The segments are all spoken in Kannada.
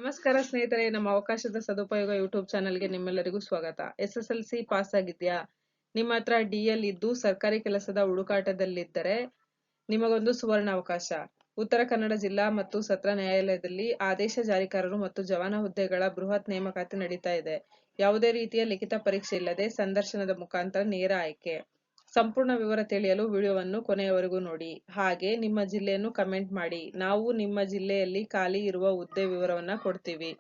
ನಮಸ್ಕಾರ ಸ್ನೇಹಿತರೆ, ನಮ್ಮ ಅವಕಾಶದ ಸದುಪಯೋಗ ಯೂಟ್ಯೂಬ್ ಚಾನಲ್ಗೆ ನಿಮ್ಮೆಲ್ಲರಿಗೂ ಸ್ವಾಗತ. SSLC ಪಾಸ್ ಆಗಿದ್ಯಾ? ನಿಮ್ಮ ಹತ್ರ DL ಇದ್ದು ಸರ್ಕಾರಿ ಕೆಲಸದ ಹುಡುಕಾಟದಲ್ಲಿದ್ದರೆ ನಿಮಗೊಂದು ಸುವರ್ಣ ಅವಕಾಶ. ಉತ್ತರ ಕನ್ನಡ ಜಿಲ್ಲಾ ಮತ್ತು ಸತ್ರ ನ್ಯಾಯಾಲಯದಲ್ಲಿ ಆದೇಶ ಜಾರಿಕಾರರು ಮತ್ತು ಜವಾನ ಹುದ್ದೆಗಳ ಬೃಹತ್ ನೇಮಕಾತಿ ನಡೀತಾ ಇದೆ. ಯಾವುದೇ ರೀತಿಯ ಲಿಖಿತ ಪರೀಕ್ಷೆ ಇಲ್ಲದೆ ಸಂದರ್ಶನದ ಮುಖಾಂತರ ನೇರ ಆಯ್ಕೆ. ಸಂಪೂರ್ಣ ವಿವರ ತಿಳಿಯಲು ವಿಡಿಯೋವನ್ನು ಕೊನೆಯವರೆಗೂ ನೋಡಿ. ಹಾಗೆ ನಿಮ್ಮ ಜಿಲ್ಲೆಯನ್ನು ಕಮೆಂಟ್ ಮಾಡಿ. ನಾವು ನಿಮ್ಮ ಜಿಲ್ಲೆಯಲ್ಲಿ ಖಾಲಿ ಇರುವ ಹುದ್ದೆ ವಿವರವನ್ನ ಕೊಡ್ತೀವಿ.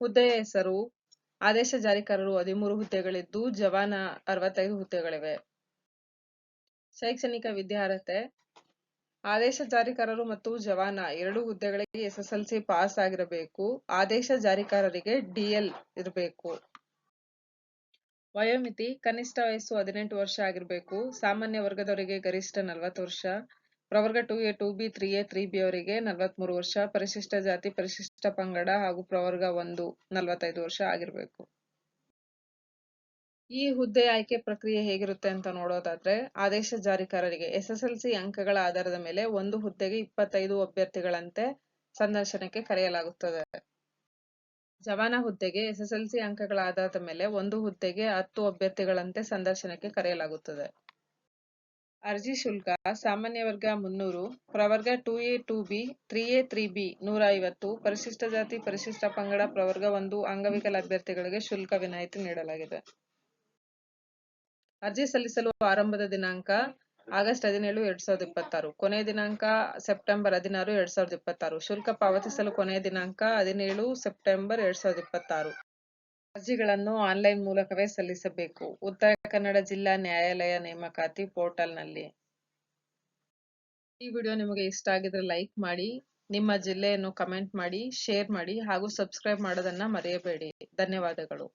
ಹುದ್ದೆಯ ಹೆಸರು: ಆದೇಶ ಜಾರಿಕಾರರು 13 ಹುದ್ದೆಗಳಿದ್ದು ಜವಾನ 65 ಹುದ್ದೆಗಳಿವೆ. ಶೈಕ್ಷಣಿಕ ವಿದ್ಯಾರ್ಹತೆ: ಆದೇಶ ಜಾರಿಕಾರರು ಮತ್ತು ಜವಾನ 2 ಹುದ್ದೆಗಳಿಗೆ SSLC ಪಾಸ್ ಆಗಿರಬೇಕು. ಆದೇಶ ಜಾರಿಕಾರರಿಗೆ DL ಇರಬೇಕು. ವಯೋಮಿತಿ: ಕನಿಷ್ಠ ವಯಸ್ಸು 18 ವರ್ಷ ಆಗಿರಬೇಕು. ಸಾಮಾನ್ಯ ವರ್ಗದವರಿಗೆ ಗರಿಷ್ಠ 40 ವರ್ಷ. ಪ್ರವರ್ಗ 2A 2B 3A 3B ಅವರಿಗೆ 43 ವರ್ಷ. ಪರಿಶಿಷ್ಟ ಜಾತಿ, ಪರಿಶಿಷ್ಟ ಪಂಗಡ ಹಾಗೂ ಪ್ರವರ್ಗ 1 45 ವರ್ಷ ಆಗಿರಬೇಕು. ಈ ಹುದ್ದೆ ಆಯ್ಕೆ ಪ್ರಕ್ರಿಯೆ ಹೇಗಿರುತ್ತೆ ಅಂತ ನೋಡೋದಾದ್ರೆ, ಆದೇಶ ಜಾರಿಕಾರರಿಗೆ SSLC ಅಂಕಗಳ ಆಧಾರದ ಮೇಲೆ ಒಂದು ಹುದ್ದೆಗೆ 25 ಅಭ್ಯರ್ಥಿಗಳಂತೆ ಸಂದರ್ಶನಕ್ಕೆ ಕರೆಯಲಾಗುತ್ತದೆ. ಜವಾನ ಹುದ್ದೆಗೆ SSLC ಅಂಕಗಳ ಆಧಾರದ ಮೇಲೆ ಒಂದು ಹುದ್ದೆಗೆ 10 ಅಭ್ಯರ್ಥಿಗಳಂತೆ ಸಂದರ್ಶನಕ್ಕೆ ಕರೆಯಲಾಗುತ್ತದೆ. ಅರ್ಜಿ ಶುಲ್ಕ: ಸಾಮಾನ್ಯ ವರ್ಗ 300, ಪ್ರವರ್ಗ 2A 2B 3A 3B 150, ಪರಿಶಿಷ್ಟ ಜಾತಿ, ಪರಿಶಿಷ್ಟ ಪಂಗಡ, ಪ್ರವರ್ಗ 1 ಅಂಗವಿಕಲ ಅಭ್ಯರ್ಥಿಗಳಿಗೆ ಶುಲ್ಕ ವಿನಾಯಿತಿ ನೀಡಲಾಗಿದೆ. ಅರ್ಜಿ ಸಲ್ಲಿಸಲು ಆರಂಭದ ದಿನಾಂಕ ಆಗಸ್ಟ್ 17, 2026. ಕೊನೆಯ ದಿನಾಂಕ ಸೆಪ್ಟೆಂಬರ್ 16, 2026. ಶುಲ್ಕ ಪಾವತಿಸಲು ಕೊನೆಯ ದಿನಾಂಕ 17 ಸೆಪ್ಟೆಂಬರ್ 2026. ಅರ್ಜಿಗಳನ್ನು ಆನ್ಲೈನ್ ಮೂಲಕವೇ ಸಲ್ಲಿಸಬೇಕು. ಉತ್ತರ ಕನ್ನಡ ಜಿಲ್ಲಾ ನ್ಯಾಯಾಲಯ ನೇಮಕಾತಿ ಪೋರ್ಟಲ್ನಲ್ಲಿ. ಈ ವಿಡಿಯೋ ನಿಮಗೆ ಇಷ್ಟ ಆಗಿದ್ರೆ ಲೈಕ್ ಮಾಡಿ, ನಿಮ್ಮ ಜಿಲ್ಲೆಯನ್ನು ಕಮೆಂಟ್ ಮಾಡಿ, ಶೇರ್ ಮಾಡಿ ಹಾಗೂ ಸಬ್ಸ್ಕ್ರೈಬ್ ಮಾಡೋದನ್ನ ಮರೆಯಬೇಡಿ. ಧನ್ಯವಾದಗಳು.